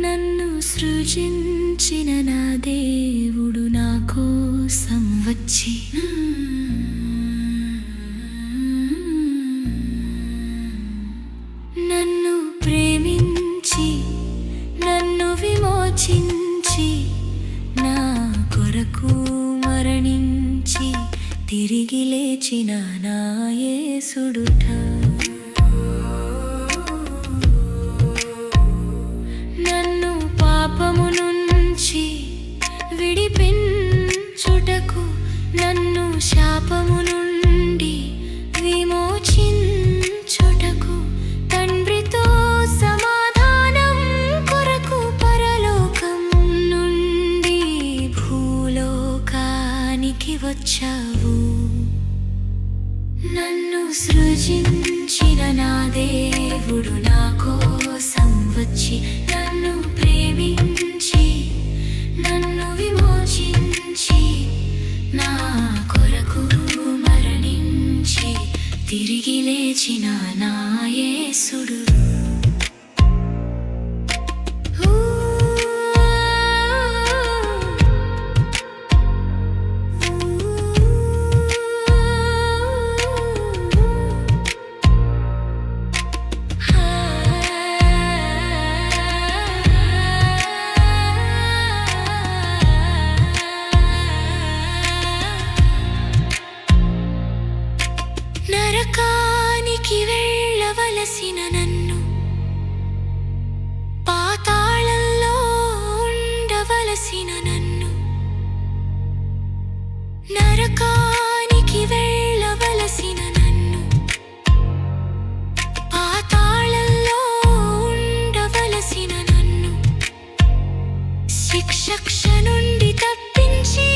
నన్ను సృజించిన నా దేవుడు నా కోసం వచ్చి నన్ను ప్రేమించి నన్ను విమోచించి నా కొరకు మరణించి తిరిగి లేచిన నా యేసుడుట. నన్ను పాపము నుంచి విడిపించుటకు నన్ను శాపము నుండి విమోచించుటకు తండ్రితో సమాధానం కొరకు పరలోకం నుండి భూలోకానికి వచ్చావు. నన్ను సృజించిన నా దేవుడు నా కోసం వచ్చి నన్ను ప్రేమించి నన్ను విమోచించి నా కొరకు మరణించి తిరిగి లేచిన నా యేసుడు. నరకానికి వెళ్ళవలసిన నన్ను, పాతాళంలో ఉండవలసిన నన్ను, నరకానికి వెళ్ళవలసిన నన్ను, పాతాళంలో ఉండవలసిన నన్ను శిక్ష నుండి తప్పించి